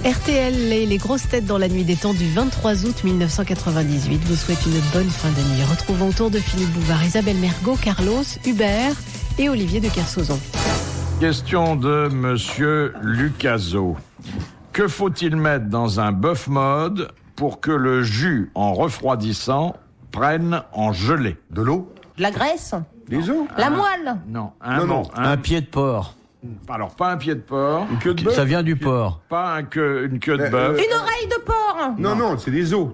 RTL et les grosses têtes dans la nuit des temps du 23 août 1998 vous souhaite une bonne fin de nuit. Retrouvons autour de Philippe Bouvard, Isabelle Mergo, Carlos, Hubert et Olivier de Kersauzon. Question de Monsieur Lucaso. Que faut-il mettre dans un bœuf mode pour que le jus, en refroidissant, prenne en gelée? De l'eau? De la graisse? Des os? La moelle? Non. Un pied de porc. Alors, pas un pied de porc. Une queue de bœuf? Ça vient du porc. Pas une queue de bœuf. Une oreille de porc? Non, c'est des os.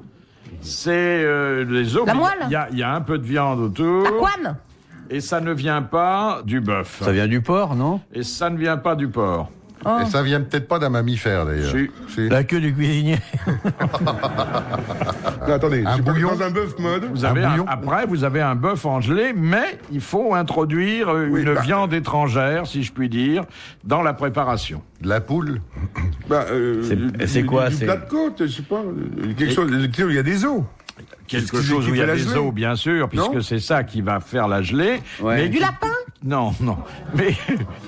C'est les os. La moelle? Il y a un peu de viande autour. La couenne? Et ça ne vient pas du bœuf. Ça vient du porc, non? Et ça ne vient pas du porc. Oh. Et ça vient peut-être pas d'un mammifère, d'ailleurs. Si. La queue du cuisinier. Non, attendez, Un bouillon dans un bœuf mode. Vous avez bouillon. après, vous avez un bœuf en gelée, mais il faut introduire une viande étrangère, si je puis dire, dans la préparation. De la poule. C'est quoi, Du c'est- plat de côte, je sais pas. Quelque chose, il y a des os. Quelque Qui chose où il y a fait la des gelée. os, bien sûr, puisque Non c'est ça qui va faire la gelée. Ouais. Mais Du lapin? Non, mais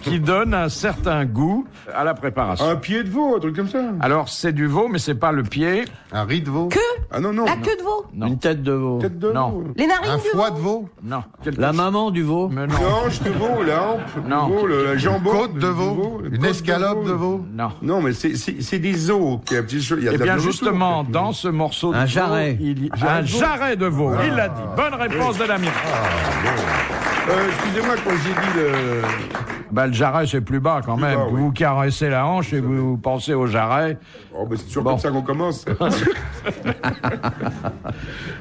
qui donne un certain goût à la préparation. Un pied de veau, un truc comme ça. Alors, c'est du veau, mais c'est pas le pied. Un riz de veau. Que? Non. La queue de veau? Non. Une tête de veau. Tête de Non. veau. Les narines Un du foie veau? de veau. Non. Quelque La chose- maman du veau. Mais non. Une hanche de veau, la hampe Non. de veau, la jambon. Côte de veau. Une escalope de veau. Non. Non, mais c'est des os. Il y a petit chose- il y a Eh de la bien, viande justement, autour. dans ce morceau de Un veau, jarret. un jarret de veau. Il l'a dit. Bonne réponse de l'ami. Excusez-moi, quand j'ai dit le... Le jarret, c'est plus bas quand même. bas, oui. Vous caressez la hanche et vous pensez au jarret. Oh, c'est toujours Bon. comme ça qu'on commence.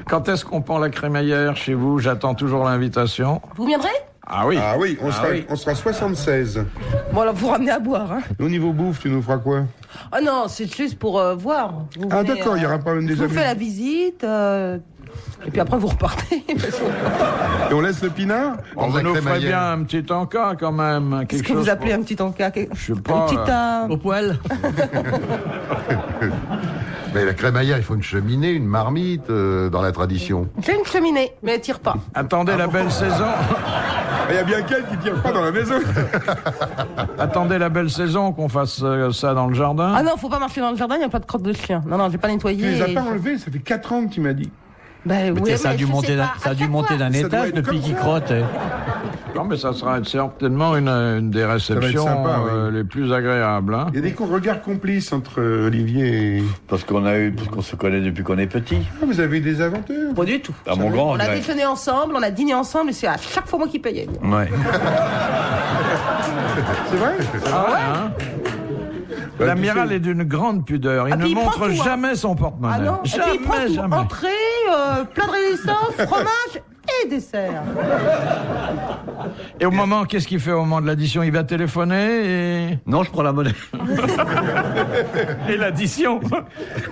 Quand est-ce qu'on prend la crémaillère chez vous? J'attends toujours l'invitation. Vous viendrez? Ah oui. Ah oui, on sera 76. Bon, alors vous ramenez à boire, hein? Au niveau bouffe, tu nous feras quoi? Ah non, c'est juste pour voir. Vous Ah venez, d'accord, il n'y aura pas même des Je vous amis. fais la visite, et puis après vous repartez. Et on laisse le pinard? On nous ferait bien un petit encas quand même. Qu'est-ce que vous appelez un petit encas? Je sais pas. Un petit... Au poil. Mais la crémaillère, il faut une cheminée, une marmite dans la tradition. J'ai une cheminée, mais elle tire pas. Attendez la belle saison. Il y a bien quelqu'un qui tire pas dans la maison. Attendez la belle saison qu'on fasse ça dans le jardin. Ah non, faut pas marcher dans le jardin, il n'y a pas de crotte de chien. Non, j'ai pas nettoyé. Tu les as et- pas enlevés, ça fait 4 ans que tu m'as dit. Ben, Mais oui, ça a mais dû je monter sais d'un- pas. ça a À dû chaque monter fois. d'un Ça doit étage être depuis comme qu'il ça. crotte. Non, mais ça sera certainement une des réceptions sympa, oui. les plus agréables. Hein. Il y a des regards complices entre Olivier et... Parce qu'on se connaît depuis qu'on est petit. Ah, vous avez des aventures. Pas du tout. À mon grand On a regret. déjeuné ensemble, on a dîné ensemble, et c'est à chaque fois moi qui payais. Ouais. C'est vrai? Ah ouais, hein. Bah, L'amiral tu sais- est d'une grande pudeur. Il Ah, ne puis il prend montre tout, hein. jamais son porte-monnaie. Ah non, et puis il prend tout. Jamais. Entrée, plat de résistance, fromage et dessert. Et au moment, qu'est-ce qu'il fait au moment de l'addition? Il va téléphoner Non, je prends la monnaie. et l'addition.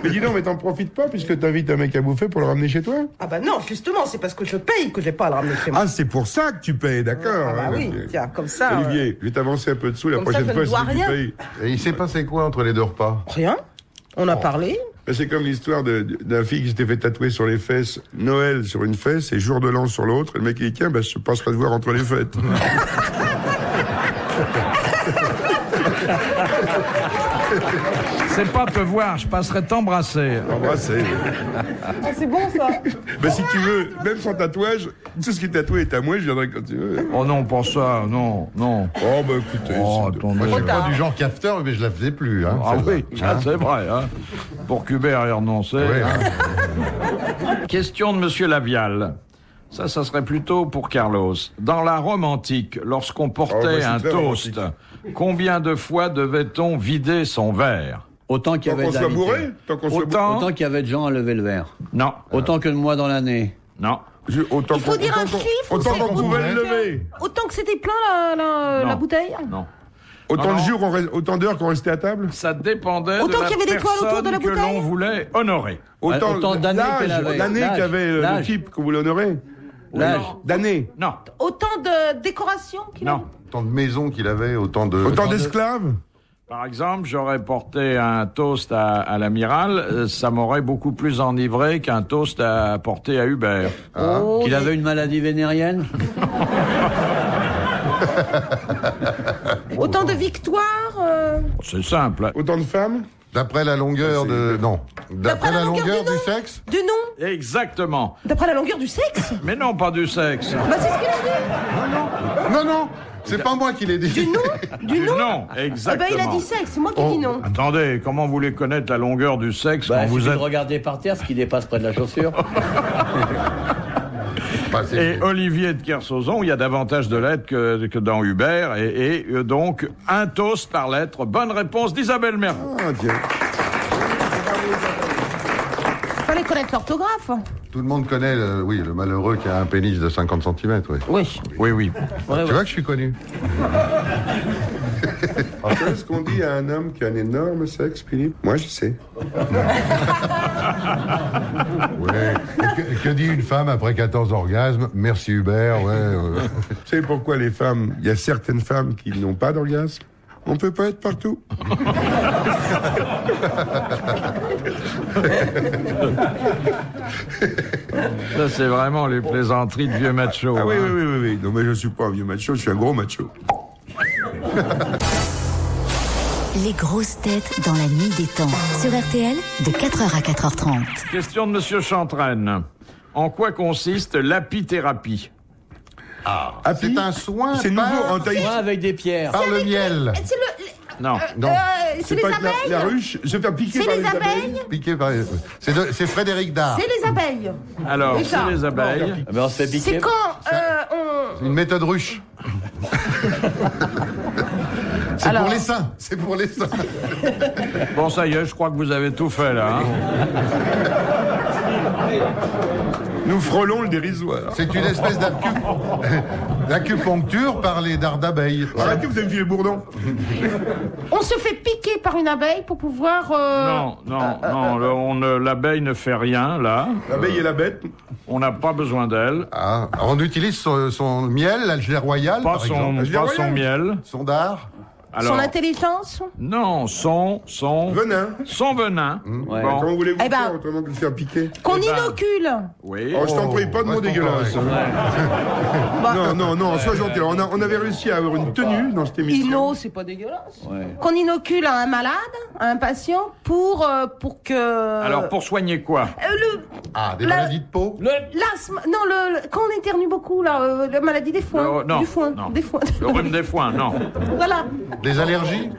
Mais dis donc, mais t'en profites pas puisque t'invites un mec à bouffer pour le ramener chez toi? Ah bah non, justement, c'est parce que je paye que j'ai pas à le ramener chez moi. Ah, c'est pour ça que tu payes, d'accord. Ah bah hein, oui, ok. tiens, comme ça... Olivier, je vais t'avancer un peu de sous la Comme ça, prochaine je ne fois dois si tu rien. payes. Et il s'est passé quoi entre les deux repas? Rien, on a parlé. C'est comme l'histoire d'un fille qui s'était fait tatouer sur les fesses Noël sur une fesse et jour de l'an sur l'autre. Et le mec il dit tiens, je passerai te voir entre les fêtes. C'est pas te voir, je passerai t'embrasser. Embrasser. Ah, c'est bon ça. Si tu veux, même sans tatouage, tout ce qui est tatoué est à moi, je viendrai quand tu veux. Oh non, pas ça, non. Oh écoutez. Oh, c'est- attendez. Moi, je suis tard. pas du genre cafeteur, mais je la faisais plus. Hein, Ah celle-là. oui, ça, c'est vrai. Hein. Pour Cubert y renoncer. Ouais, hein. Question de Monsieur Lavial. Ça serait plutôt pour Carlos. Dans la Rome antique, lorsqu'on portait moi, c'est un très toast, combien de fois devait-on vider son verre? Autant qu'il y Tant avait qu'on soit d'invités. bourré, tant qu'on soit Autant. Autant qu'il y avait de gens à lever le verre. Non. Autant que de moi dans l'année. Non. Autant Il faut dire un chiffre. Autant c'est qu'on pouvait le lever. Autant que c'était plein la Non. bouteille. Non. Autant Non, de non. jours, autant d'heures qu'on restait à table. Ça dépendait Autant de la qu'il y avait des toiles autour de la personne que bouteille. l'on voulait honorer. Autant d'années qu'elle l'âge, avait. d'années L'âge. qu'avait le L'âge. type qu'on voulait honorer. L'âge. D'années. Non. Autant de décorations qu'il Non. Autant de maisons qu'il avait, autant d'esclaves. Par exemple, j'aurais porté un toast à l'amiral, ça m'aurait beaucoup plus enivré qu'un toast à porter à Hubert. Oh, Qu'il mais- avait une maladie vénérienne. Autant de victoires. C'est simple. Autant de femmes. D'après la longueur de... Non. D'après la longueur du sexe. Du nom. Exactement. D'après la longueur du sexe. Mais non, pas du sexe. Bah c'est ce qu'il a dit. Non, c'est pas moi qui l'ai dit. Du nom. Du nom. Non, Eh ben exactement. il a dit sexe, c'est moi qui dis non. Attendez, comment vous voulez connaître la longueur du sexe Bah, quand il vous suffit êtes... de regarder par terre ce qui dépasse près de la chaussure. Et Olivier de Kersauzon, il y a davantage de lettres que dans Hubert. Et donc, un toast par lettre. Bonne réponse d'Isabelle Mergo. Ah, tiens. Fallait connaître l'orthographe. Tout le monde connaît, le malheureux qui a un pénis de 50 cm. Oui. Oui. Oui, oui. Tu vois que je suis connu. Vous savez ce qu'on dit à un homme qui a un énorme sexe, Philippe? Moi, je sais. Ouais. Que dit une femme après 14 orgasmes? Merci Hubert, ouais. Vous savez pourquoi les femmes, il y a certaines femmes qui n'ont pas d'orgasme? On peut pas être partout. Ça, c'est vraiment les plaisanteries de vieux machos. Ah oui, hein. oui. Non, mais je suis pas un vieux macho, je suis un gros macho. Les grosses têtes dans la nuit des temps. Sur RTL, de 4h à 4h30. Question de Monsieur Chantraine. En quoi consiste l'apithérapie? C'est un soin C'est nouveau en par, taille. Moi, avec des pierres. par le miel. C'est le. Non. Non, C'est les pas abeilles. la ruche, se faire piquer C'est par les abeilles. piqué par... C'est Frédéric Dard. C'est les abeilles. Alors, Et ça. c'est les abeilles. Ah ben, on se fait piquer. C'est quand on. Une méthode ruche. C'est Alors. pour les seins. C'est pour les seins. Bon, ça y est, je crois que vous avez tout fait, là. hein. Nous frôlons le dérisoire. C'est une espèce d'acupuncture par les dards d'abeilles. Arrêtez, vous avez filé le bourdon. On se fait piquer par une abeille pour pouvoir. Non, l'abeille ne fait rien, là. L'abeille et la bête. On n'a pas besoin d'elle. Ah, on utilise son miel, l'Alger royal, Pas par exemple. pas son miel. Son dard. Alors, Son intelligence. non, son Venin. venin. Ouais. Bon, Comment voulez-vous Eh ben. faire autrement que de se faire piquer? Qu'on Eh ben. inocule. oui. Oh, je t'en prie, pas de mots restons dégueulasses. corrects. Non, sois gentil. Alors, on avait réussi à avoir une tenue dans cette émission. Inno, c'est pas dégueulasse. Ouais. Qu'on inocule à un malade, à un patient, pour que. Alors, pour soigner quoi? Ah, des La- maladies de peau. L'asthme. Non, quand on éternue beaucoup, là, la maladie des foins. Non, Du foin. non. Des foins. Le rhume des foins, non. Voilà. Des allergies.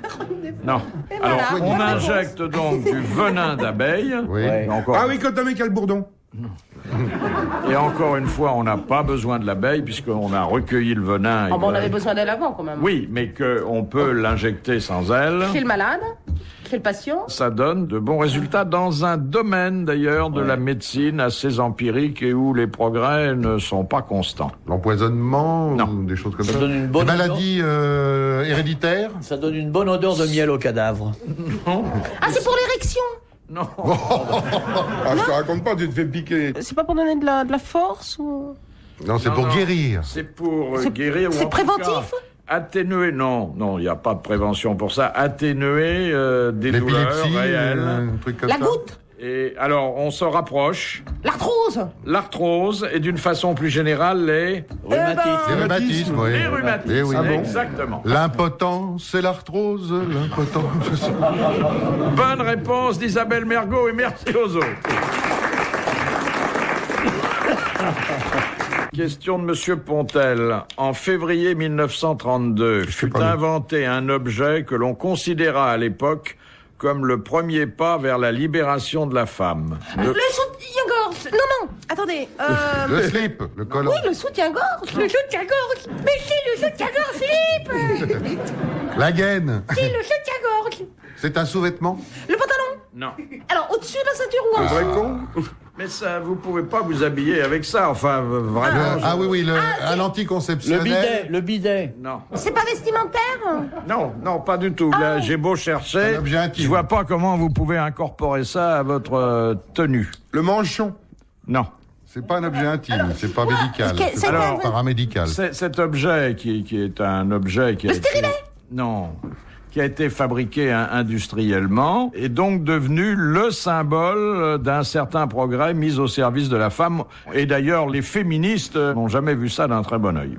Non. Et Alors, voilà. on Bonne injecte donc du venin d'abeille. Oui. Ouais. Encore, Ah oui, quand un mec a le bourdon. et encore une fois, on n'a pas besoin de l'abeille puisqu'on a recueilli le venin. Oh, bon, on avait besoin d'elle avant, quand même. Oui, mais qu'on peut l'injecter sans elle. Chez le malade, chez le patient. Ça donne de bons résultats dans un domaine d'ailleurs de la médecine assez empirique et où les progrès ne sont pas constants. L'empoisonnement Non. ou des choses comme Ça ça. donne une Des bonne maladies héréditaires. Ça donne une bonne odeur de miel au cadavre. Ah, c'est pour l'érection. Non. Ah, je te raconte pas, tu te fais piquer. C'est pas pour donner de la force ou. Non, c'est Non, pour non. guérir. C'est pour C'est- guérir. ou c'est en tout préventif cas, atténuer, non, il n'y a pas de prévention pour ça. Atténuer des douleurs L'épilepsie, réelles. un truc comme La ça. goutte. Et alors, on se rapproche. L'arthrose. L'arthrose et d'une façon plus générale, les Rhumatisme. Les rhumatismes, oui. les rhumatismes. Eh oui. Ah bon Exactement. L'impotence et l'arthrose. L'impotence. Bonne réponse d'Isabelle Mergo et merci aux autres. Question de Monsieur Pontel. En février 1932, fut pas inventé un objet que l'on considéra à l'époque comme le premier pas vers la libération de la femme. Le soutien-gorge. Non, attendez. Le slip, le collant. Oui, le soutien-gorge. Le soutien-gorge. Mais si, le soutien-gorge, Philippe. La gaine. Si, le soutien-gorge. C'est un sous-vêtement. Le pantalon. Non. Alors, au-dessus de la ceinture ou en Un vrai dessous? con. Mais ça, vous pouvez pas vous habiller avec ça. Enfin, vraiment. Ah oui, à Le l'anticonceptionnel. bidet, le bidet. Non. C'est pas vestimentaire? Non, pas du tout. Là, j'ai beau chercher, Un objet intime. je vois pas comment vous pouvez incorporer ça à votre tenue. Le manchon. Non. C'est pas un objet intime, c'est pas médical. C'est C'est Alors, paramédical. Cet objet qui est un objet qui a été... Non. Qui a été fabriqué industriellement, est donc devenu le symbole d'un certain progrès mis au service de la femme. Et d'ailleurs, les féministes n'ont jamais vu ça d'un très bon œil.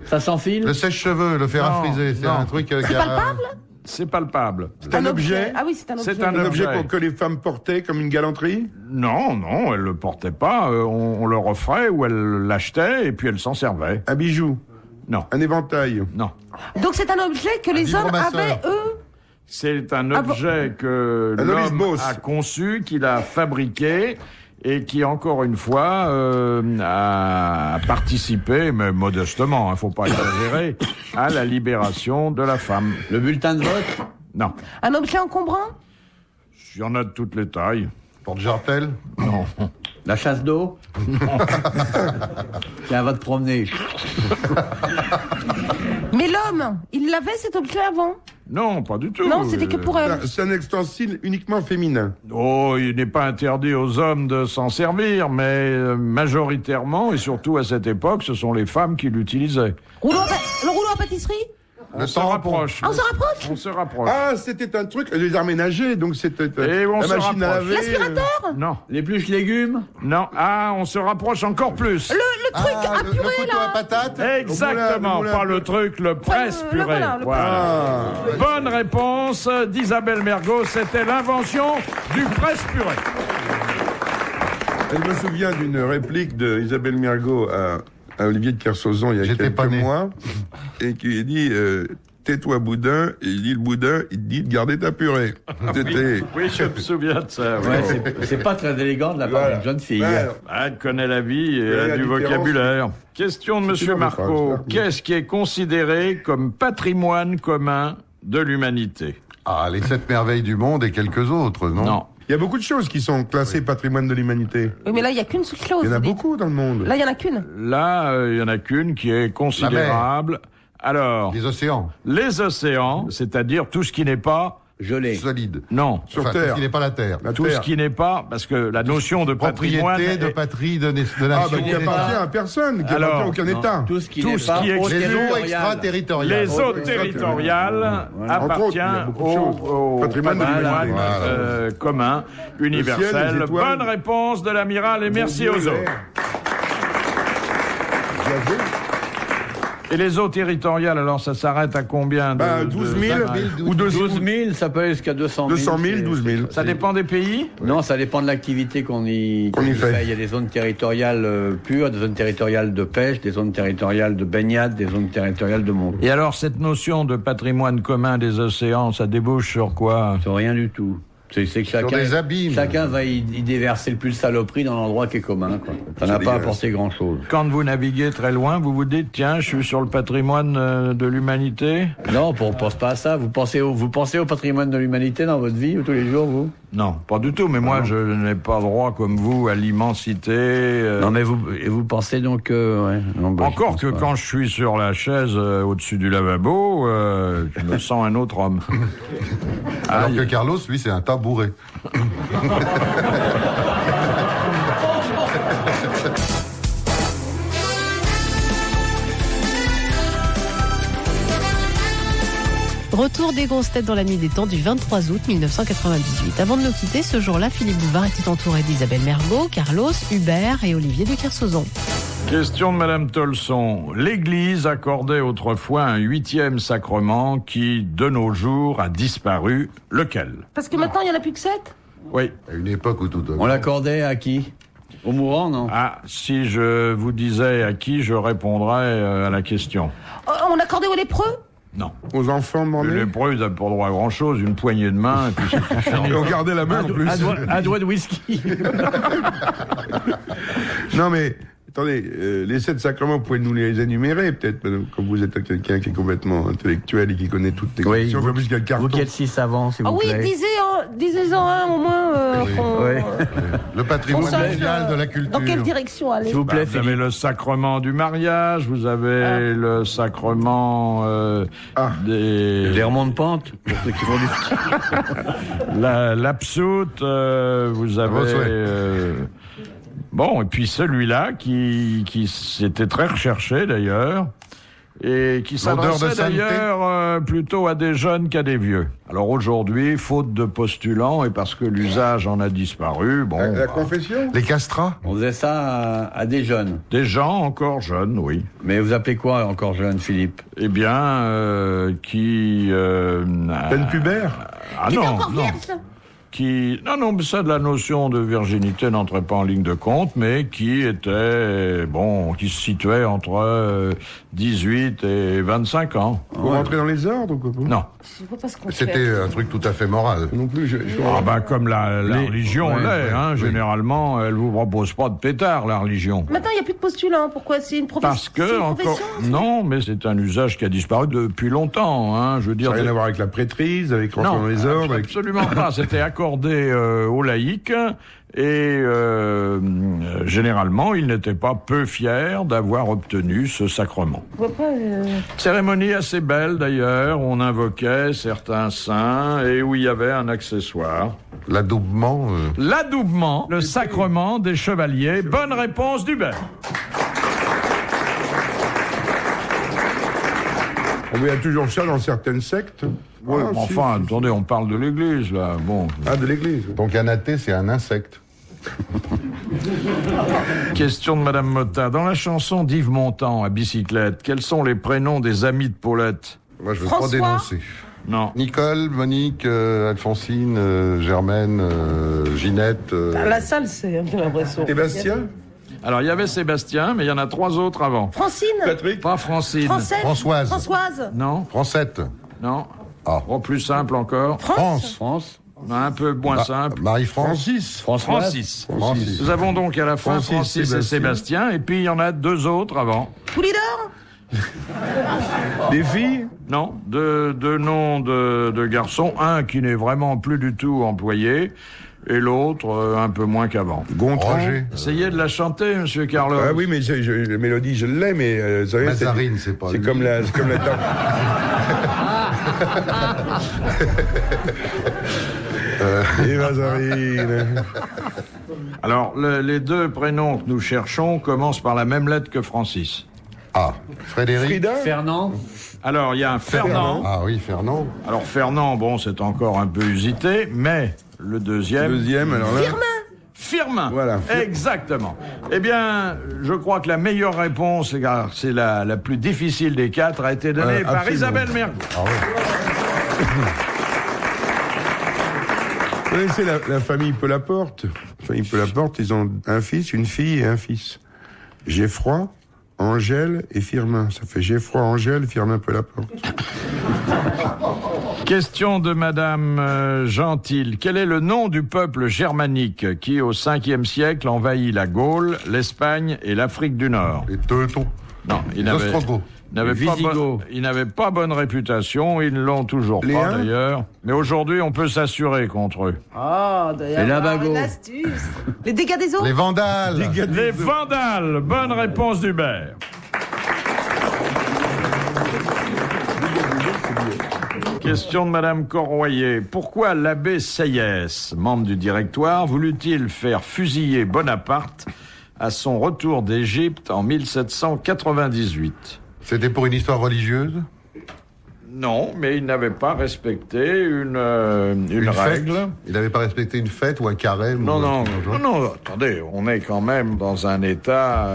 Ça s'enfile. Le sèche-cheveux, le fer à Non, friser, c'est non. un truc qui a... Palpable? C'est palpable. C'est un objet. Ah oui, c'est un objet. C'est un Un objet objet. que les femmes portaient comme une galanterie. Non, elles le portaient pas. On leur offrait ou elles l'achetaient et puis elles s'en servaient. Un bijou. Non, Un éventail. non. Donc c'est un objet que les hommes vibromasseur. avaient, eux. C'est un Ah bon. objet que Un l'homme Olympos. a conçu, qu'il a fabriqué et qui, encore une fois, a participé, mais modestement, faut pas exagérer, à la libération de la femme. Le bulletin de vote. Non, Un objet encombrant. il y en a de toutes les tailles. Porte-jartel. Non, La chasse d'eau. Tiens, va te promener. Mais l'homme, il l'avait cet objet avant. non, pas du tout. Non, c'était que pour elle. C'est un ustensile uniquement féminin. Oh, il n'est pas interdit aux hommes de s'en servir, mais majoritairement, et surtout à cette époque, ce sont les femmes qui l'utilisaient. Le rouleau à pâtisserie. On se rapproche. Ah, on se rapproche. On se rapproche. Ah, c'était un truc, les arts ménagers, donc c'était Et on la se machine à rapproche. laver. L'aspirateur. Non, L'épluche légumes. non. Ah, on se rapproche encore plus. Le truc à le purée couteau à là. patate. Exactement, Au moulin. pas le truc, le presse-purée. voilà, le Voilà. Ah, Bonne réponse d'Isabelle Mergo, c'était l'invention du presse-purée. je me souviens d'une réplique d'Isabelle Mergo à Olivier de Kersauzon il y a J'étais pas quelques né. mois, et qui lui dit tais-toi boudin, et il dit le boudin, il dit de garder ta purée. C'était... Oui, je me souviens de ça. oui. Ouais, c'est pas très élégant de la part Voilà. d'une jeune fille. Ouais, Ah, elle connaît la vie et Ouais, elle a la du différence. vocabulaire. Question de Monsieur dans mes Marco. phrases, là. Qu'est-ce qui est considéré comme patrimoine commun de l'humanité? Ah, les 7 merveilles du monde et quelques autres, non? Non. Il y a beaucoup de choses qui sont classées patrimoine de l'humanité. Oui, mais là, il n'y a qu'une seule chose. Il y en a vous dites. beaucoup dans le monde. Là, il n'y en a qu'une. Là, il y en a qu'une qui est considérable. Alors, Les océans. les océans, c'est-à-dire tout ce qui n'est pas... Gelé. Solides. Non. Sur Enfin, Terre. tout ce qui n'est pas la Terre. La Tout Terre. ce qui n'est pas... Parce que la notion de patrimoine... Propriété, de est- patrie, de nation. Ah, bah, qui d'État. appartient à personne, qui Alors, appartient à aucun non. État. Tout ce qui Tout n'est ce pas qui eau exclut- Les eaux territoriale. extraterritoriales. Les eaux territoriales Voilà. Entre autres, il y a appartiennent beaucoup de choses. au Patrimoine de patrimoine l'humanité. commun, universel. les étoiles. Bonne réponse de l'amiral et merci aux autres. Et les eaux territoriales, alors ça s'arrête à combien Bah, 12 000 ou 12 000, ça peut aller jusqu'à 200 000. 200 000, 12 000. Ça dépend des pays? Non, ça dépend de l'activité qu'on y fait. Il y a des zones territoriales pures, des zones territoriales de pêche, des zones territoriales de baignade, des zones territoriales de montagne. Et alors cette notion de patrimoine commun des océans, ça débouche sur quoi? C'est rien du tout. C'est que chacun, des abîmes. chacun va y déverser le plus de saloperie dans l'endroit qui est commun. Quoi. Ça n'a pas dégueulasse. apporté grand-chose. Quand vous naviguez très loin, vous vous dites, tiens, je suis sur le patrimoine de l'humanité? Non, on ne pense pas à ça. Vous pensez au patrimoine de l'humanité dans votre vie, tous les jours, vous? Non, pas du tout, mais moi je n'ai pas droit comme vous à l'immensité. Non, mais vous pensez donc... ouais. Non, bah, Encore je que pense pas. quand je suis sur la chaise au-dessus du lavabo, je me sens un autre homme. Alors Aïe. que Carlos, lui, c'est un tabouret. Retour des grosses têtes dans la nuit des temps du 23 août 1998. Avant de nous quitter, ce jour-là, Philippe Bouvard était entouré d'Isabelle Mergo, Carlos, Hubert et Olivier de Kersauzon. Question de Madame Tolson. L'Église accordait autrefois un 8e sacrement qui, de nos jours, a disparu. Lequel? Parce que maintenant, il n'y en a plus que 7. Oui. À une époque où tout... On l'accordait à qui? Au mourant, non? Ah, si je vous disais à qui, je répondrais à la question. On accordait aux lépreux. Non. Aux enfants Le demandés. lépreux, ils n'ont pas droit à grand-chose, une poignée de main, et puis c'est tout fini. Et on gardait la main en plus. Un doigt de whisky. Non mais, attendez, les 7 sacrements, vous pouvez nous les énumérer peut-être, madame, comme vous êtes quelqu'un qui est complètement intellectuel et qui connaît toutes les questions, vous, plus qu'il y a le carton. vous qui êtes si savant, s'il Ah vous oui, plaît. disez-en un au moins. Ouais. Le patrimoine On sache, mondial de la culture. Dans quelle direction aller? S'il vous plaît, Vous avez Philippe. le sacrement du mariage, vous avez le sacrement des... Les remontes pente, pour ceux qui font du ski. L'absoute, vous avez... vos souhaits. Bon, et puis celui-là, qui c'était très recherché d'ailleurs, et qui L'odeur de s'adressait sainteté. d'ailleurs plutôt à des jeunes qu'à des vieux. Alors aujourd'hui, faute de postulants et parce que l'usage en a disparu, bon, La confession? Les castrats? On faisait ça à des jeunes. des gens encore jeunes, oui. Mais vous appelez quoi encore jeune, Philippe? Eh bien, qui... Peine pubère? Ah Qui est non, encore non. vierge. Non, mais ça, de la notion de virginité n'entrait pas en ligne de compte, mais qui était, qui se situait entre 18 et 25 ans. Vous rentrez dans les ordres ou quoi? Non. Je vois pas ce qu'on C'était fait. un truc tout à fait moral. Non plus, Comme la religion ouais, l'est, ouais, oui. généralement, elle vous propose pas de pétard, la religion. Maintenant, il n'y a plus de postulants. Pourquoi? C'est une profession. Parce que, c'est une encore, profession, c'est- non, mais c'est un usage qui a disparu depuis longtemps, je veux Ça dire. n'a rien à voir avec la prêtrise, avec rentrer dans les ordres, avec... Absolument pas. C'était accordé aux laïcs et généralement, ils n'étaient pas peu fiers d'avoir obtenu ce sacrement. Je vois pas. Cérémonie assez belle d'ailleurs. On invoquait certains saints et où il y avait un accessoire. L'adoubement. L'adoubement, le sacrement des chevaliers. Bonne réponse d'Hubert. Il y a toujours ça dans certaines sectes. Oui, Ah, mais si, enfin, si, si. attendez, on parle de l'Église là. Bon. Ah, de l'église. Donc un athée, c'est un insecte. Question de Madame Motta. Dans la chanson d'Yves Montand, à bicyclette, quels sont les prénoms des amis de Paulette? Moi, je veux François. pas dénoncer. Non. Nicole, Monique, Alphonsine, Germaine, Ginette. La salle, c'est un peu l'impression. Sébastien? Alors, il y avait Sébastien, mais il y en a 3 autres avant. Francine. Patrick? Pas Francine. Française. Françoise. Françoise. Non, Francette. non. Ah. Oh, plus simple encore. France. France? Un peu moins simple. Marie-France. Francis. Francis. Francis. Nous avons donc à la fin Francis, Francis et Sébastien, et puis il y en a 2 autres avant. Poulidor. Des filles? Non, deux noms de garçons. Un qui n'est vraiment plus du tout employé, et l'autre un peu moins qu'avant. Gontran? Roger. Essayez de la chanter, monsieur Carlos. Ah oui, mais la mélodie, je l'ai, mais... vous savez, Mazarine, c'est pas C'est lui. comme la... C'est comme la... Et Mazarine. Alors, les 2 prénoms que nous cherchons commencent par la même lettre que Francis. Ah. Frédéric. Frida? Fernand? Alors, il y a un Fernand. Ah oui, Fernand. Alors, Fernand, bon, c'est encore un peu usité, mais le deuxième... Deuxième, alors là... Firmin. Voilà. Exactement. Eh bien, je crois que la meilleure réponse, car c'est la plus difficile des 4, a été donnée par absolument. Isabelle Mergo. Ah oui. Vous connaissez la famille Pelaporte? La famille Pelaporte, ils ont un fils, une fille et un fils. Geoffroy, Angèle et Firmin. Ça fait Geoffroy, Angèle, Firmin Pelaporte. Question de Madame Gentil. Quel est le nom du peuple germanique qui, au 5e siècle, envahit la Gaule, l'Espagne et l'Afrique du Nord? Les Teutons. Non, Les Ostrogoths. ils n'avaient pas bonne réputation, ils ne l'ont toujours Les pas Huns d'ailleurs. Mais aujourd'hui, on peut s'assurer contre eux. Ah, Les Labago. une astuce. Les dégâts des eaux. Les Vandales. Les Vandales, bonne réponse d'Hubert. Question de Madame Corroyer. Pourquoi l'abbé Sayès, membre du directoire, voulut-il faire fusiller Bonaparte à son retour d'Égypte en 1798? C'était pour une histoire religieuse. Non, mais il n'avait pas respecté une Fête. règle. Il n'avait pas respecté une fête ou un carême. Non, ou un non, truc dans le non, genre. non, attendez, on est quand même dans un État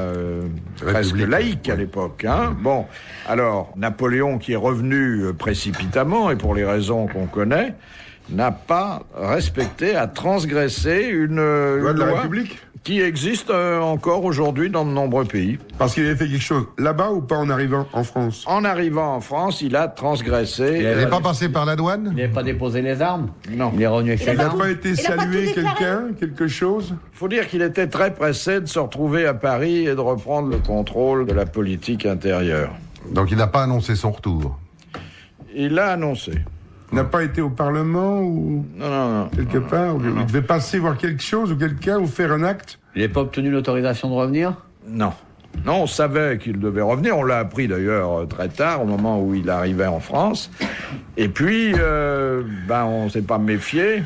presque République, laïque à ouais. l'époque. Hein. Bon, alors, Napoléon qui est revenu précipitamment, et pour les raisons qu'on connaît, n'a pas respecté, a transgressé une Loi de la loi République? qui existe encore aujourd'hui dans de nombreux pays. Parce qu'il avait fait quelque chose là-bas ou pas en arrivant en France? En arrivant en France, il a transgressé... Il Il n'est pas passé par la douane. Il n'avait pas déposé les armes? Non. Il est revenu avec Il les n'a armes? pas été Il a pas salué tout déclaré? quelqu'un, quelque chose? Il faut dire qu'il était très pressé de se retrouver à Paris et de reprendre le contrôle de la politique intérieure. Donc il n'a pas annoncé son retour. Il l'a annoncé. N'a pas été au Parlement ou Non, non, non. quelque part? Il devait passer voir quelque chose ou quelqu'un ou faire un acte? Il n'a pas obtenu l'autorisation de revenir? Non. Non, on savait qu'il devait revenir. On l'a appris d'ailleurs très tard, au moment où il arrivait en France. Et puis, on s'est pas méfié.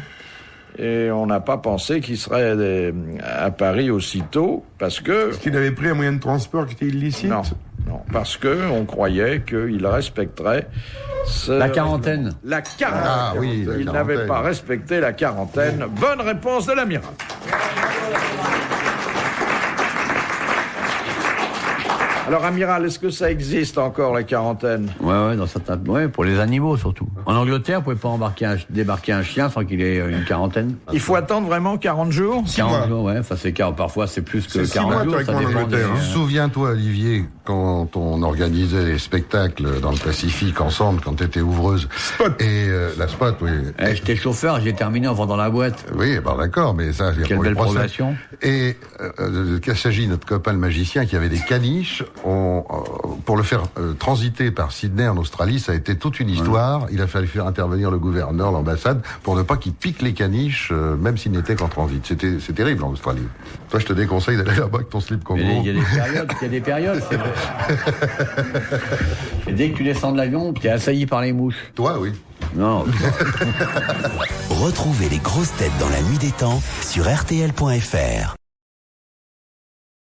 Et on n'a pas pensé qu'il serait à Paris aussitôt, parce que... Est-ce qu'il avait pris un moyen de transport qui était illicite? Non, Non, parce que on croyait qu'il respecterait La quarantaine. La quarantaine. Ah oui, la Il quarantaine. n'avait pas respecté la quarantaine. Bonne réponse de l'amiral. Alors, amiral, est-ce que ça existe encore, la quarantaine? Ouais, dans certains, pour les animaux surtout. En Angleterre, vous pouvez pas débarquer un chien sans qu'il ait une quarantaine. Il faut attendre vraiment 40 jours? 40 jours, ouais. Enfin, parfois, c'est plus que C'est 40 6 mois, jours. Ça théoriquement, en dépend Angleterre, des- hein. Souviens-toi, Olivier, quand on organisait les spectacles dans le Pacifique ensemble, quand tu étais ouvreuse. Spot. Et la spot, oui. J'étais chauffeur, j'ai terminé en vendant la boîte. Oui, d'accord, mais ça, il y a Quelle pas eu de belle procès. progression. Et Kassagi, notre copain le magicien, qui avait des caniches, pour le faire transiter par Sydney en Australie, ça a été toute une histoire. Il a fallu faire intervenir le gouverneur, l'ambassade, pour ne pas qu'il pique les caniches, même s'il n'était qu'en transit. C'est terrible en Australie. Toi, je te déconseille d'aller là-bas avec ton slip Mais Congo. il y a des périodes, c'est vrai. Et dès que tu descends de l'avion, tu es assailli par les mouches. Toi, oui. Non. Retrouvez les grosses têtes dans la nuit des temps sur RTL.fr.